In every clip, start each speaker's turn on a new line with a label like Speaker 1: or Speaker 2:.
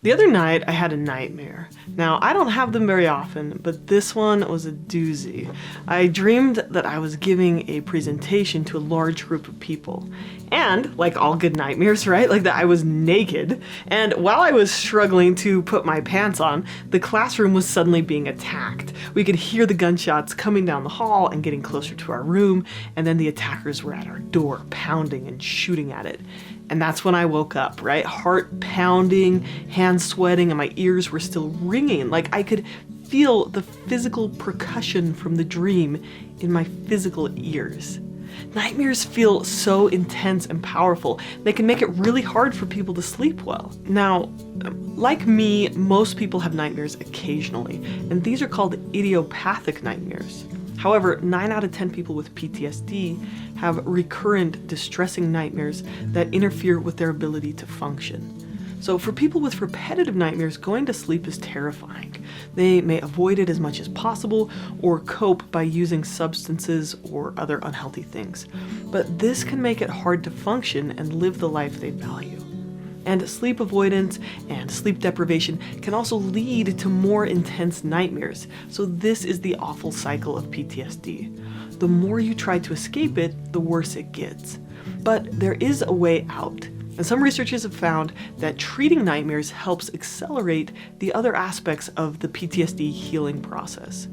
Speaker 1: The other night, I had a nightmare. Now, I don't have them very often, but this one was a doozy. I dreamed that I was giving a presentation to a large group of people. And, like all good nightmares, right? Like that I was naked. And while I was struggling to put my pants on, the classroom was suddenly being attacked. We could hear the gunshots coming down the hall and getting closer to our room, and then the attackers were at our door, pounding and shooting at it. And that's when I woke up, right? Heart pounding, hands sweating, and my ears were still ringing. Like I could feel the physical percussion from the dream in my physical ears. Nightmares feel so intense and powerful. They can make it really hard for people to sleep well. Now, like me, most people have nightmares occasionally, and these are called idiopathic nightmares. However, 9 out of 10 people with PTSD have recurrent, distressing nightmares that interfere with their ability to function. So for people with repetitive nightmares, going to sleep is terrifying. They may avoid it as much as possible or cope by using substances or other unhealthy things. But this can make it hard to function and live the life they value. And sleep avoidance and sleep deprivation can also lead to more intense nightmares. So this is the awful cycle of PTSD. The more you try to escape it, the worse it gets. But there is a way out. And some researchers have found that treating nightmares helps accelerate the other aspects of the PTSD healing process.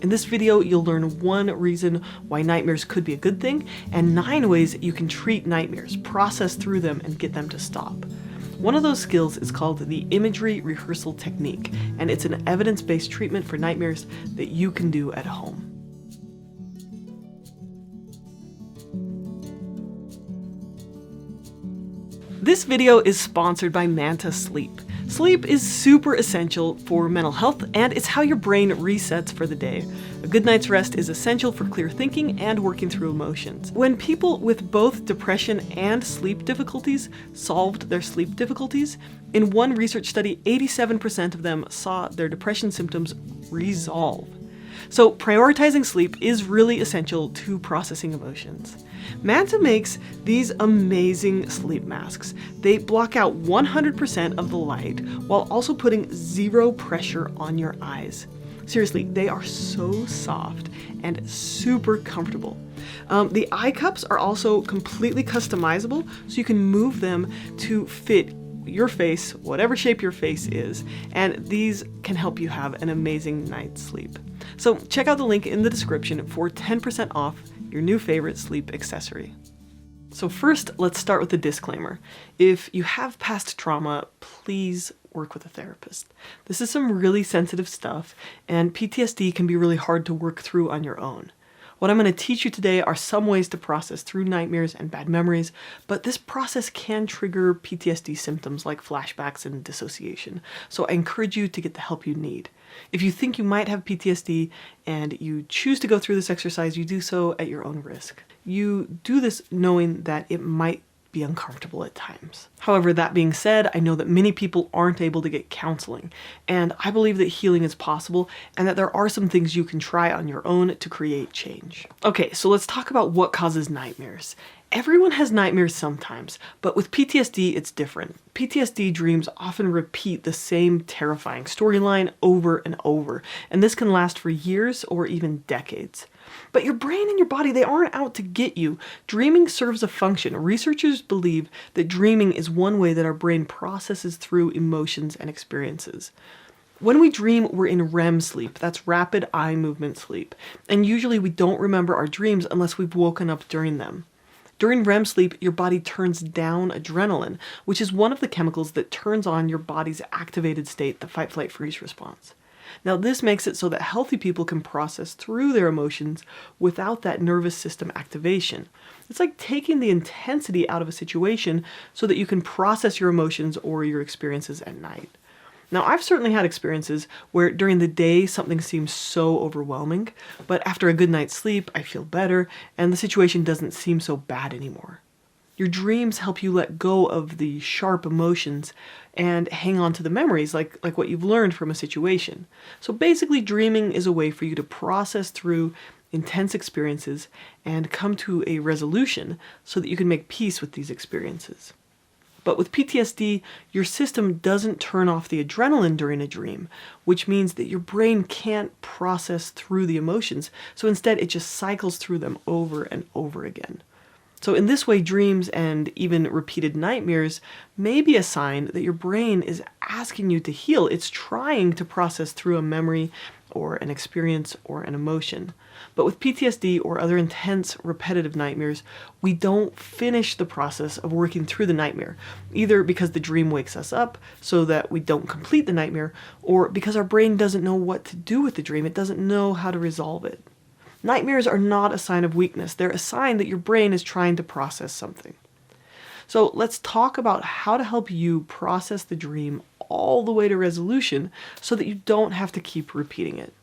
Speaker 1: In this video, you'll learn 1 reason why nightmares could be a good thing, and 9 ways you can treat nightmares, process through them, and get them to stop. One of those skills is called the imagery rehearsal technique, and it's an evidence-based treatment for nightmares that you can do at home. This video is sponsored by Manta Sleep. Sleep is super essential for mental health, and it's how your brain resets for the day. A good night's rest is essential for clear thinking and working through emotions. When people with both depression and sleep difficulties solved their sleep difficulties, in one research study, 87% of them saw their depression symptoms resolve. So prioritizing sleep is really essential to processing emotions. Manta makes these amazing sleep masks. They block out 100% of the light while also putting 0 pressure on your eyes. Seriously, they are so soft and super comfortable. The eye cups are also completely customizable, so you can move them to fit your face, whatever shape your face is, and these can help you have an amazing night's sleep. So check out the link in the description for 10% off your new favorite sleep accessory. So first, let's start with a disclaimer. If you have past trauma, please work with a therapist. This is some really sensitive stuff, and PTSD can be really hard to work through on your own. What I'm going to teach you today are some ways to process through nightmares and bad memories, but this process can trigger PTSD symptoms like flashbacks and dissociation, so I encourage you to get the help you need. If you think you might have PTSD and you choose to go through this exercise, you do so at your own risk. You do this knowing that it might be uncomfortable at times. However, that being said, I know that many people aren't able to get counseling, and I believe that healing is possible and that there are some things you can try on your own to create change. Okay, so let's talk about what causes nightmares. Everyone has nightmares sometimes, but with PTSD, it's different. PTSD dreams often repeat the same terrifying storyline over and over, and this can last for years or even decades. But your brain and your body, they aren't out to get you. Dreaming serves a function. Researchers believe that dreaming is one way that our brain processes through emotions and experiences. When we dream, we're in REM sleep. That's rapid eye movement sleep. And usually we don't remember our dreams unless we've woken up during them. During REM sleep, your body turns down adrenaline, which is one of the chemicals that turns on your body's activated state, the fight, flight, freeze response. Now, this makes it so that healthy people can process through their emotions without that nervous system activation. It's like taking the intensity out of a situation so that you can process your emotions or your experiences at night. Now, I've certainly had experiences where during the day something seems so overwhelming, but after a good night's sleep, I feel better and the situation doesn't seem so bad anymore. Your dreams help you let go of the sharp emotions and hang on to the memories like what you've learned from a situation. So basically, dreaming is a way for you to process through intense experiences and come to a resolution so that you can make peace with these experiences. But with PTSD, your system doesn't turn off the adrenaline during a dream, which means that your brain can't process through the emotions. So instead, it just cycles through them over and over again. So in this way, dreams and even repeated nightmares may be a sign that your brain is asking you to heal. It's trying to process through a memory or an experience or an emotion. But with PTSD or other intense repetitive nightmares, we don't finish the process of working through the nightmare, either because the dream wakes us up so that we don't complete the nightmare, or because our brain doesn't know what to do with the dream. It doesn't know how to resolve it. Nightmares are not a sign of weakness. They're a sign that your brain is trying to process something. So let's talk about how to help you process the dream all the way to resolution so that you don't have to keep repeating it.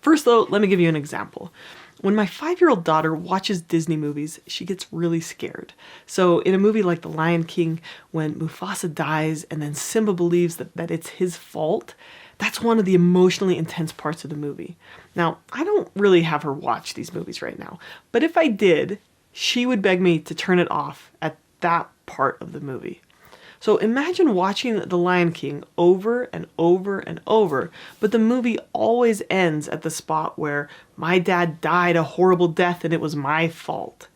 Speaker 1: First, though, let me give you an example. When my 5-year-old daughter watches Disney movies, she gets really scared. So in a movie like The Lion King, when Mufasa dies and then Simba believes that it's his fault, that's one of the emotionally intense parts of the movie. Now, I don't really have her watch these movies right now, but if I did, she would beg me to turn it off at that part of the movie. So imagine watching The Lion King over and over and over, but the movie always ends at the spot where my dad died a horrible death and it was my fault.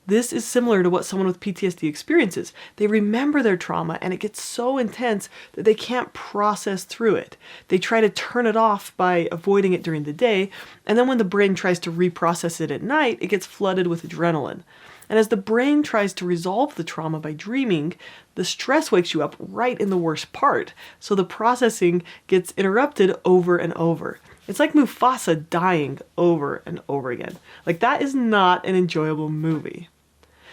Speaker 1: This is similar to what someone with PTSD experiences. They remember their trauma and it gets so intense that they can't process through it. They try to turn it off by avoiding it during the day, and then when the brain tries to reprocess it at night, it gets flooded with adrenaline. And as the brain tries to resolve the trauma by dreaming, the stress wakes you up right in the worst part, so the processing gets interrupted over and over. It's like Mufasa dying over and over again. Like, that is not an enjoyable movie.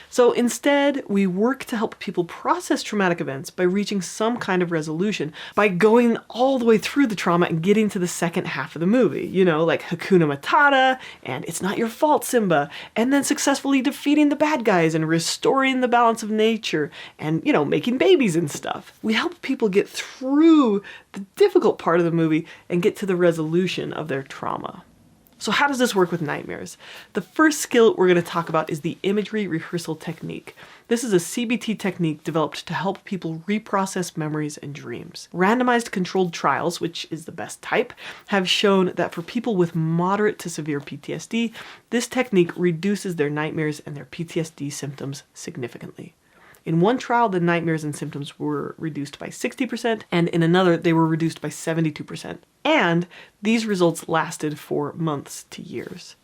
Speaker 1: So instead, we work to help people process traumatic events by reaching some kind of resolution, by going all the way through the trauma and getting to the second half of the movie, like Hakuna Matata, and It's Not Your Fault, Simba, and then successfully defeating the bad guys and restoring the balance of nature and, making babies and stuff. We help people get through the difficult part of the movie and get to the resolution of their trauma. So how does this work with nightmares? The first skill we're going to talk about is the imagery rehearsal technique. This is a CBT technique developed to help people reprocess memories and dreams. Randomized controlled trials, which is the best type, have shown that for people with moderate to severe PTSD, this technique reduces their nightmares and their PTSD symptoms significantly. In one trial, the nightmares and symptoms were reduced by 60%, and in another, they were reduced by 72%. And these results lasted for months to years.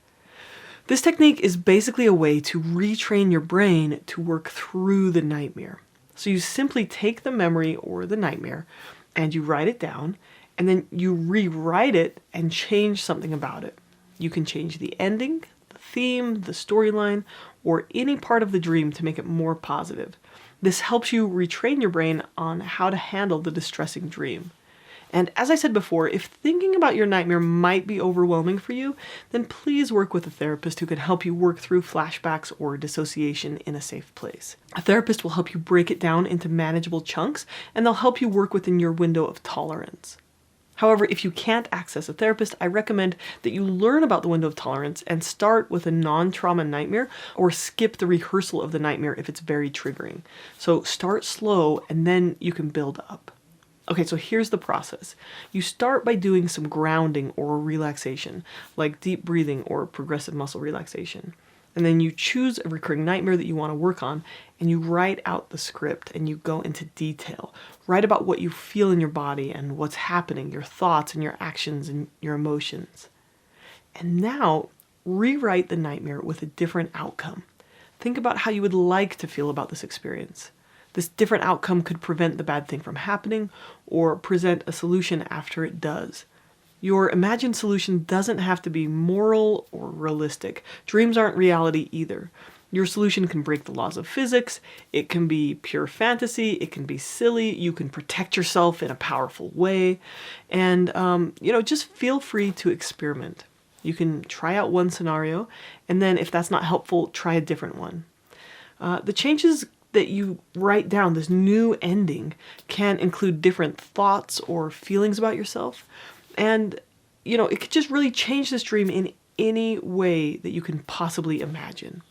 Speaker 1: This technique is basically a way to retrain your brain to work through the nightmare. So you simply take the memory or the nightmare, and you write it down, and then you rewrite it and change something about it. You can change the ending, the theme, the storyline, or any part of the dream to make it more positive. This helps you retrain your brain on how to handle the distressing dream. And as I said before, if thinking about your nightmare might be overwhelming for you, then please work with a therapist who can help you work through flashbacks or dissociation in a safe place. A therapist will help you break it down into manageable chunks, and they'll help you work within your window of tolerance. However, if you can't access a therapist, I recommend that you learn about the window of tolerance and start with a non-trauma nightmare, or skip the rehearsal of the nightmare if it's very triggering. So start slow and then you can build up. Okay, so here's the process. You start by doing some grounding or relaxation, like deep breathing or progressive muscle relaxation. And then you choose a recurring nightmare that you want to work on, and you write out the script and you go into detail. Write about what you feel in your body and what's happening, your thoughts and your actions and your emotions. And now, rewrite the nightmare with a different outcome. Think about how you would like to feel about this experience. This different outcome could prevent the bad thing from happening or present a solution after it does. Your imagined solution doesn't have to be moral or realistic. Dreams aren't reality either. Your solution can break the laws of physics, it can be pure fantasy, it can be silly, you can protect yourself in a powerful way, and just feel free to experiment. You can try out one scenario, and then if that's not helpful, try a different one. The changes that you write down, this new ending, can include different thoughts or feelings about yourself. And, it could just really change this dream in any way that you can possibly imagine.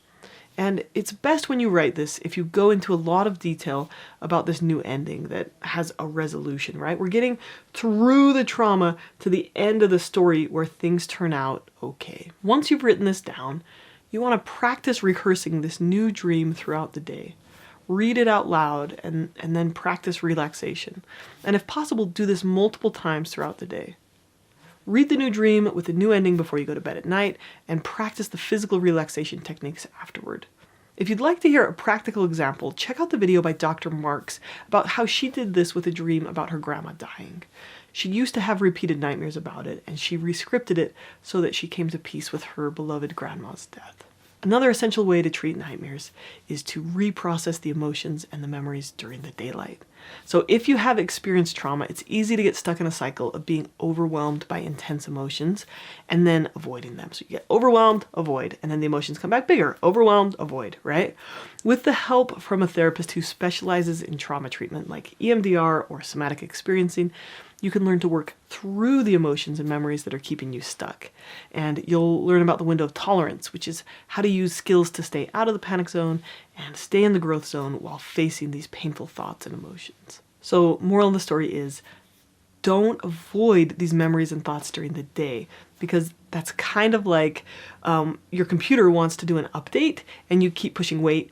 Speaker 1: And it's best when you write this if you go into a lot of detail about this new ending that has a resolution, right? We're getting through the trauma to the end of the story where things turn out okay. Once you've written this down, you want to practice rehearsing this new dream throughout the day. Read it out loud and then practice relaxation. And if possible, do this multiple times throughout the day. Read the new dream with the new ending before you go to bed at night and practice the physical relaxation techniques afterward. If you'd like to hear a practical example, check out the video by Dr. Marks about how she did this with a dream about her grandma dying. She used to have repeated nightmares about it, and she re-scripted it so that she came to peace with her beloved grandma's death. Another essential way to treat nightmares is to reprocess the emotions and the memories during the daylight. So if you have experienced trauma, it's easy to get stuck in a cycle of being overwhelmed by intense emotions and then avoiding them. So you get overwhelmed, avoid, and then the emotions come back bigger. Overwhelmed, avoid, right? With the help from a therapist who specializes in trauma treatment like EMDR or somatic experiencing, you can learn to work through the emotions and memories that are keeping you stuck. And you'll learn about the window of tolerance, which is how to use skills to stay out of the panic zone and stay in the growth zone while facing these painful thoughts and emotions. So, moral of the story is, don't avoid these memories and thoughts during the day, because that's kind of like your computer wants to do an update and you keep pushing wait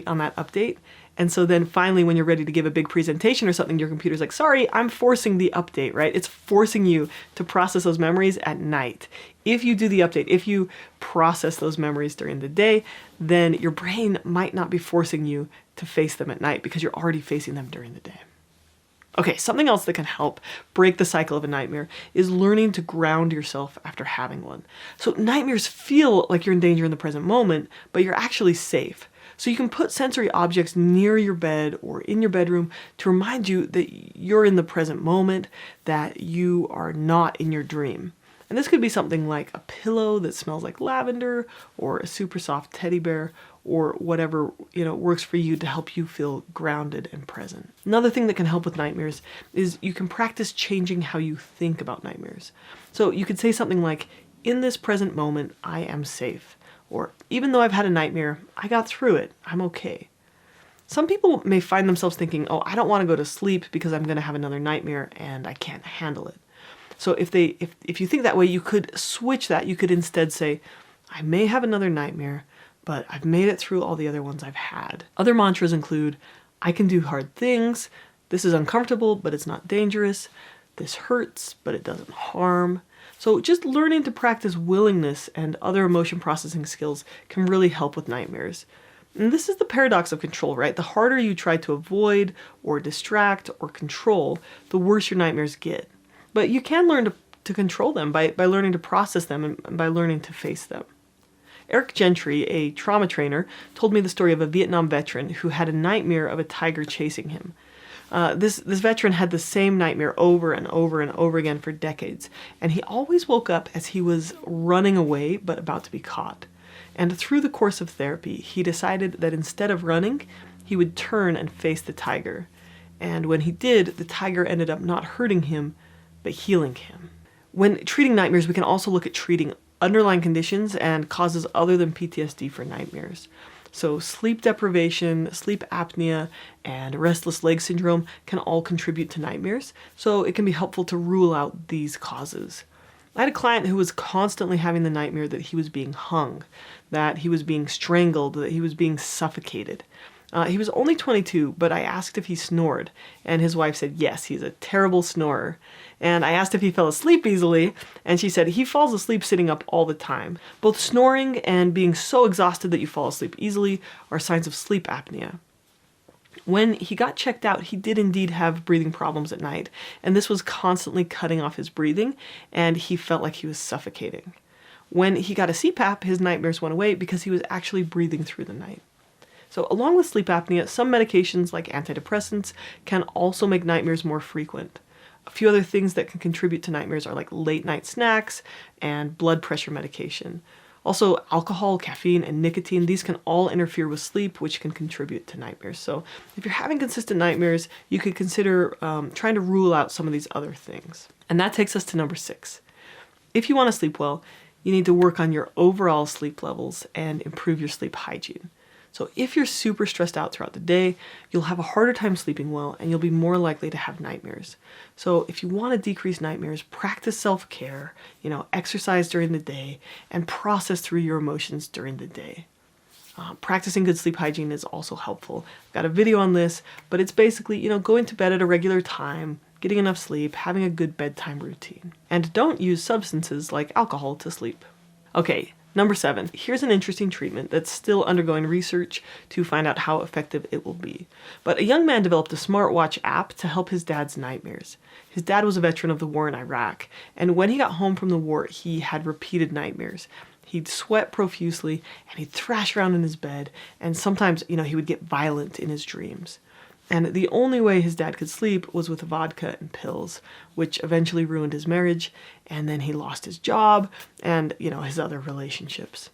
Speaker 1: on that update. And so then finally, when you're ready to give a big presentation or something, your computer's like, sorry, I'm forcing the update, right? It's forcing you to process those memories at night. If you do the update, if you process those memories during the day, then your brain might not be forcing you to face them at night because you're already facing them during the day. Okay, something else that can help break the cycle of a nightmare is learning to ground yourself after having one. So nightmares feel like you're in danger in the present moment, but you're actually safe. So you can put sensory objects near your bed or in your bedroom to remind you that you're in the present moment, that you are not in your dream. And this could be something like a pillow that smells like lavender, or a super soft teddy bear, or whatever, works for you to help you feel grounded and present. Another thing that can help with nightmares is you can practice changing how you think about nightmares. So you could say something like, in this present moment, I am safe. Or, even though I've had a nightmare, I got through it. I'm okay. Some people may find themselves thinking, oh, I don't want to go to sleep because I'm going to have another nightmare and I can't handle it. So if you think that way, you could switch that. You could instead say, I may have another nightmare, but I've made it through all the other ones I've had. Other mantras include, I can do hard things. This is uncomfortable, but it's not dangerous. This hurts, but it doesn't harm. So just learning to practice willingness and other emotion processing skills can really help with nightmares. And this is the paradox of control, right? The harder you try to avoid or distract or control, the worse your nightmares get. But you can learn to control them by learning to process them and by learning to face them. Eric Gentry, a trauma trainer, told me the story of a Vietnam veteran who had a nightmare of a tiger chasing him. This veteran had the same nightmare over and over and over again for decades, and he always woke up as he was running away but about to be caught. And through the course of therapy, he decided that instead of running, he would turn and face the tiger. And when he did, the tiger ended up not hurting him, but healing him. When treating nightmares, we can also look at treating underlying conditions and causes other than PTSD for nightmares. So sleep deprivation, sleep apnea, and restless leg syndrome can all contribute to nightmares, so it can be helpful to rule out these causes. I had a client who was constantly having the nightmare that he was being hung, that he was being strangled, that he was being suffocated. He was only 22, but I asked if he snored, and his wife said yes, he's a terrible snorer. And I asked if he fell asleep easily, and she said he falls asleep sitting up all the time. Both snoring and being so exhausted that you fall asleep easily are signs of sleep apnea. When he got checked out, he did indeed have breathing problems at night, and this was constantly cutting off his breathing, and he felt like he was suffocating. When he got a CPAP, his nightmares went away because he was actually breathing through the night. So along with sleep apnea, some medications like antidepressants can also make nightmares more frequent. A few other things that can contribute to nightmares are like late night snacks and blood pressure medication. Also, alcohol, caffeine, and nicotine, these can all interfere with sleep, which can contribute to nightmares. So if you're having consistent nightmares, you could consider trying to rule out some of these other things. And that takes us to number 6. If you want to sleep well, you need to work on your overall sleep levels and improve your sleep hygiene. So if you're super stressed out throughout the day, you'll have a harder time sleeping well and you'll be more likely to have nightmares. So if you want to decrease nightmares, practice self-care, exercise during the day, and process through your emotions during the day. Practicing good sleep hygiene is also helpful. I've got a video on this, but it's basically, going to bed at a regular time, getting enough sleep, having a good bedtime routine. And don't use substances like alcohol to sleep. Okay, number 7. Here's an interesting treatment that's still undergoing research to find out how effective it will be. But a young man developed a smartwatch app to help his dad's nightmares. His dad was a veteran of the war in Iraq, and when he got home from the war, he had repeated nightmares. He'd sweat profusely, and he'd thrash around in his bed, and sometimes, he would get violent in his dreams. And the only way his dad could sleep was with vodka and pills, which eventually ruined his marriage, and then he lost his job and, his other relationships.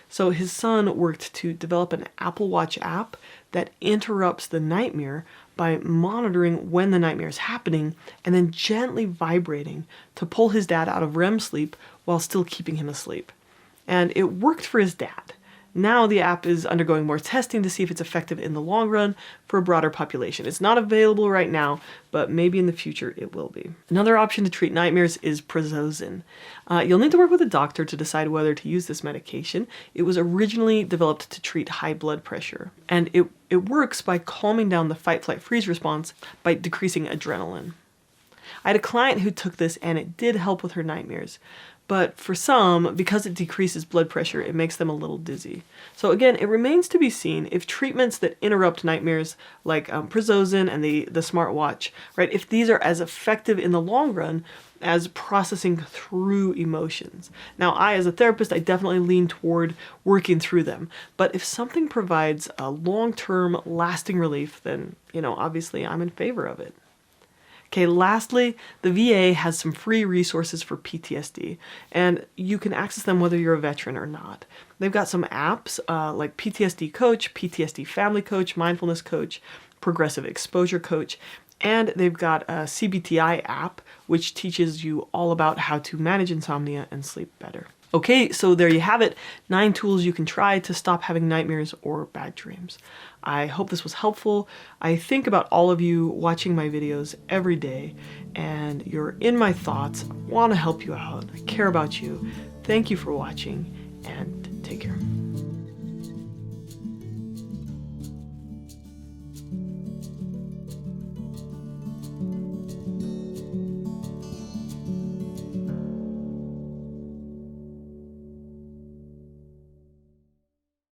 Speaker 1: So his son worked to develop an Apple Watch app that interrupts the nightmare by monitoring when the nightmare is happening and then gently vibrating to pull his dad out of REM sleep while still keeping him asleep. And it worked for his dad. Now the app is undergoing more testing to see if it's effective in the long run for a broader population. It's not available right now, but maybe in the future it will be. Another option to treat nightmares is prazosin. You'll need to work with a doctor to decide whether to use this medication. It was originally developed to treat high blood pressure, and it works by calming down the fight-flight-freeze response by decreasing adrenaline. I had a client who took this and it did help with her nightmares. But for some, because it decreases blood pressure, it makes them a little dizzy. So again, it remains to be seen if treatments that interrupt nightmares, like prazosin and the smartwatch, right, if these are as effective in the long run as processing through emotions. Now, as a therapist, I definitely lean toward working through them. But if something provides a long-term, lasting relief, then, obviously I'm in favor of it. Okay, lastly, the VA has some free resources for PTSD, and you can access them whether you're a veteran or not. They've got some apps like PTSD Coach, PTSD Family Coach, Mindfulness Coach, Progressive Exposure Coach, and they've got a CBTI app, which teaches you all about how to manage insomnia and sleep better. Okay, so there you have it, 9 tools you can try to stop having nightmares or bad dreams. I hope this was helpful. I think about all of you watching my videos every day, and you're in my thoughts. I want to help you out. I care about you. Thank you for watching, and take care.